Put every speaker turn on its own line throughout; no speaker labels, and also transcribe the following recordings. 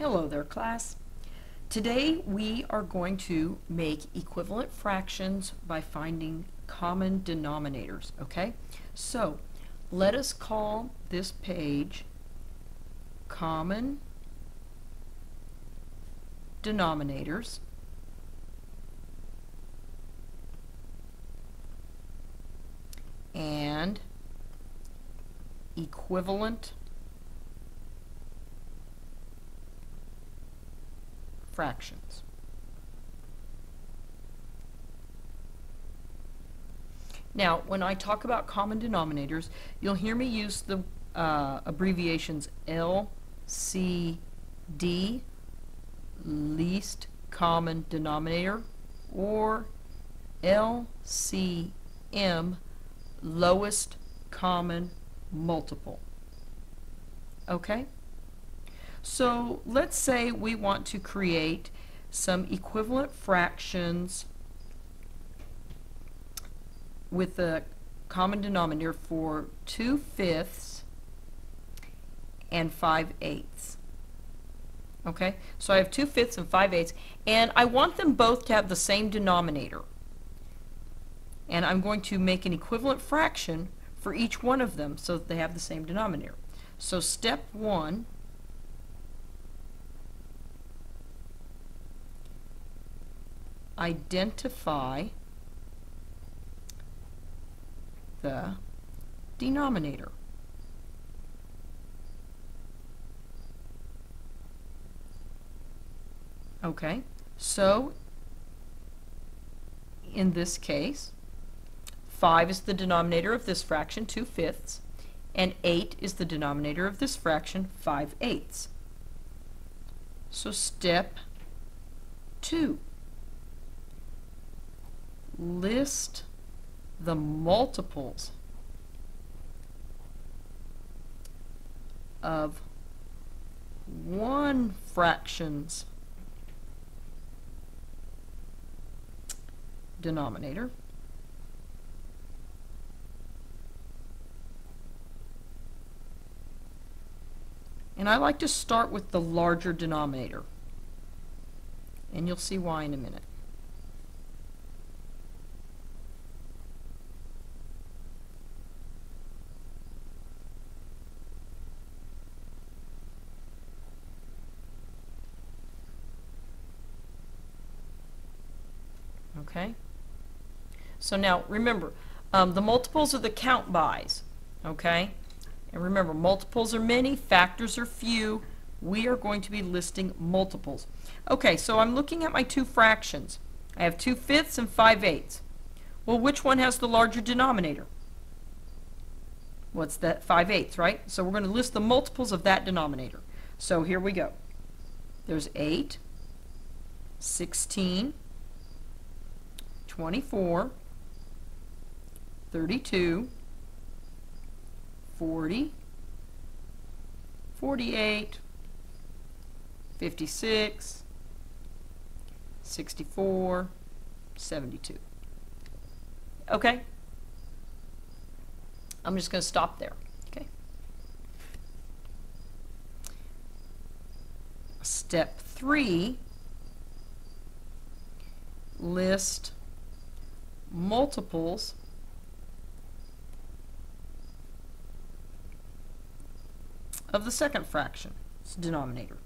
Hello there, class. Today we are going to make equivalent fractions by finding common denominators, okay? So let us call this page Common Denominators. And equivalent fractions. Now, when I talk about common denominators, you'll hear me use the abbreviations LCD, least common denominator, or LCM, lowest common multiple. Okay? So let's say we want to create some equivalent fractions with a common denominator for 2/5 and 5/8. Okay, so I have 2/5 and 5/8, and I want them both to have the same denominator. And I'm going to make an equivalent fraction for each one of them so that they have the same denominator. So step 1, identify the denominator. Okay, so in this case, 5 is the denominator of this fraction, 2/5, and 8 is the denominator of this fraction, 5/8. So step 2. List the multiples of one fraction's denominator and I like to start with the larger denominator, and you'll see why in a minute. Okay, so now remember, the multiples are the count bys, okay? And remember, multiples are many, factors are few. We are going to be listing multiples. Okay, so I'm looking at my two fractions. I have 2/5 and 5/8. Well, which one has the larger denominator? What's that? 5/8, right? So we're going to list the multiples of that denominator. So here we go. There's 8, 16, 24, 32, 40, 48, 56, 64, 72. Okay? I'm just going to stop there. Okay? Step 3, list multiples of the second fraction's denominator.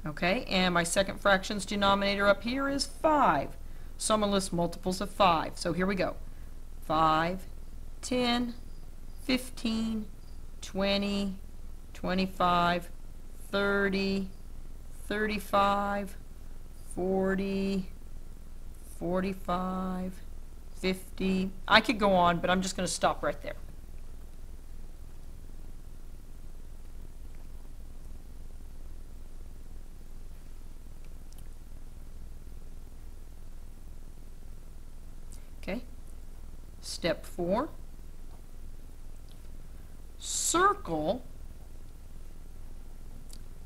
Okay, and my second fraction's denominator up here is 5. So I'm going to list multiples of 5. So here we go. 5, 10, 15, 20, 25, 30, 35, 40, 45, 50. I could go on, but I'm just going to stop right there. Okay. Step 4. Circle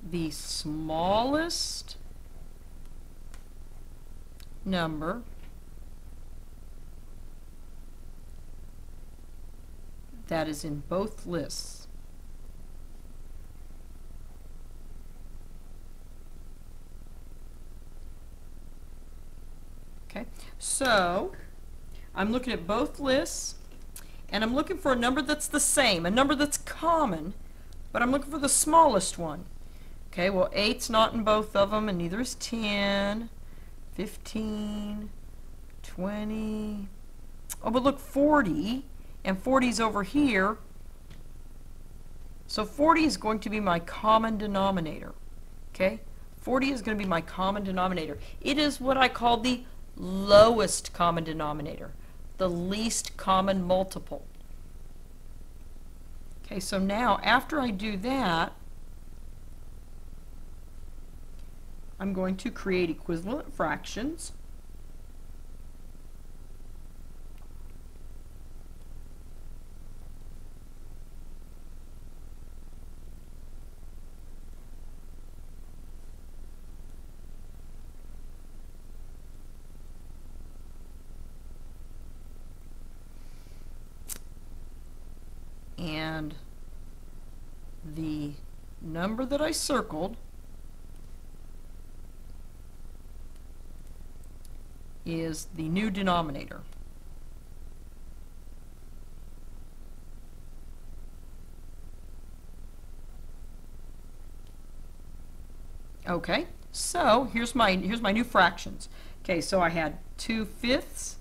the smallest number that is in both lists. Okay, so I'm looking at both lists, and I'm looking for a number that's the same, a number that's common, but I'm looking for the smallest one. Okay, well, 8's not in both of them, and neither is 10, 15, 20. Oh, but look, 40, and 40's over here. So 40 is going to be my common denominator. Okay, 40 is going to be my common denominator. It is what I call the lowest common denominator, the least common multiple. Okay, so now after I do that, I'm going to create equivalent fractions. And the number that I circled is the new denominator. Okay, so here's my new fractions. Okay, so I had 2/5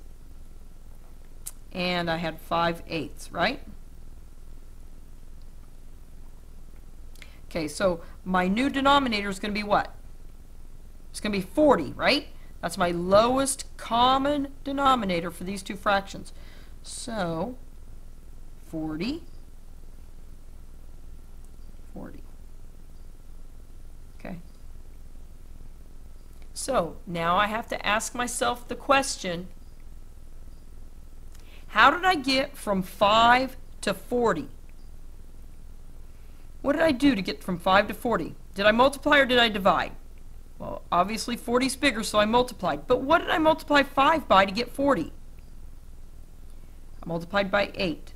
and I had 5/8, right? Okay, so my new denominator is going to be what? It's going to be 40, right? That's my lowest common denominator for these two fractions. So 40, 40. Okay. So now I have to ask myself the question, how did I get from 5 to 40? What did I do to get from 5 to 40? Did I multiply or did I divide? Well, obviously 40 is bigger, so I multiplied. But what did I multiply 5 by to get 40? I multiplied by 8.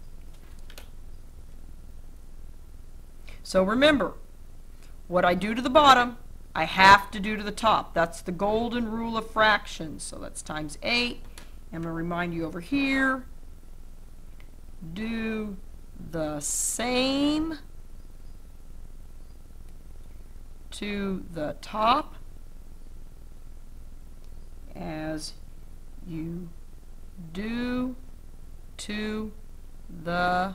So remember, what I do to the bottom, I have to do to the top. That's the golden rule of fractions. So that's times 8. I'm going to remind you over here, do the same to the top as you do to the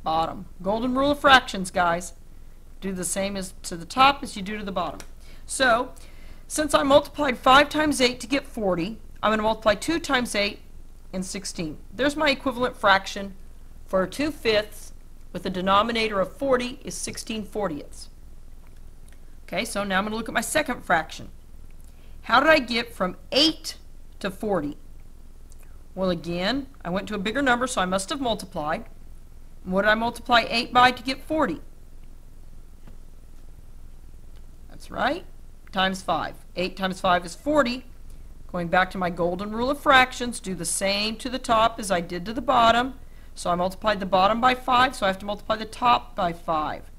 bottom. Golden rule of fractions, guys. Do the same as to the top as you do to the bottom. So, since I multiplied 5 times 8 to get 40, I'm going to multiply 2 times 8 and 16. There's my equivalent fraction for 2/5 with a denominator of 40 is 16/40ths. Okay, so now I'm going to look at my second fraction. How did I get from 8 to 40? Well, again, I went to a bigger number, so I must have multiplied. What did I multiply 8 by to get 40? That's right, times 5. 8 times 5 is 40. Going back to my golden rule of fractions, do the same to the top as I did to the bottom. So I multiplied the bottom by 5, so I have to multiply the top by 5.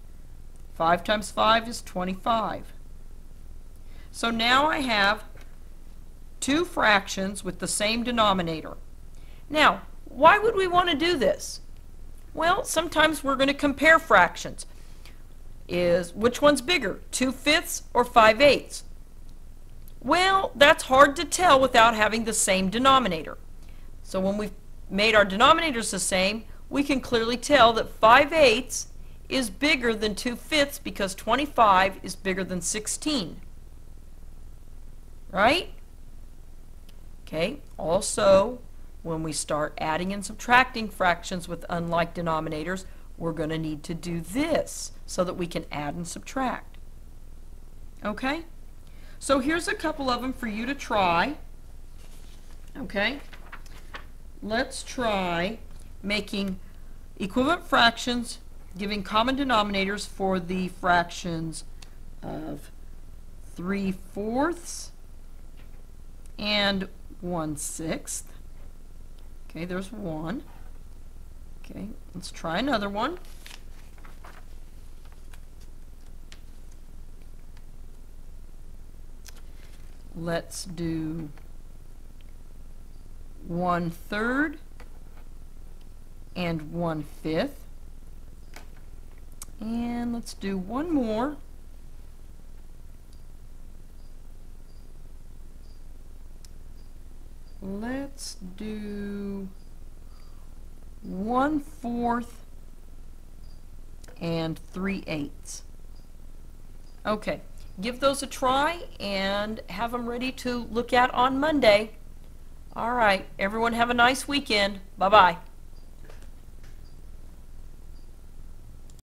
5 times 5 is 25. So now I have two fractions with the same denominator. Now, why would we want to do this? Well, sometimes we're going to compare fractions. Which one's bigger, 2/5 or 5/8? Well, that's hard to tell without having the same denominator. So when we've made our denominators the same, we can clearly tell that 5/8 is bigger than 2/5 because 25 is bigger than 16. Right? Okay, also, when we start adding and subtracting fractions with unlike denominators, we're going to need to do this so that we can add and subtract. Okay? So here's a couple of them for you to try. Okay? Let's try making equivalent fractions, giving common denominators for the fractions of 3/4 and 1/6. Okay, there's one. Okay, let's try another one. Let's do 1/3 and 1/5. And let's do one more. Let's do 1/4 and 3/8. Okay, give those a try and have them ready to look at on Monday. All right, everyone have a nice weekend. Bye-bye.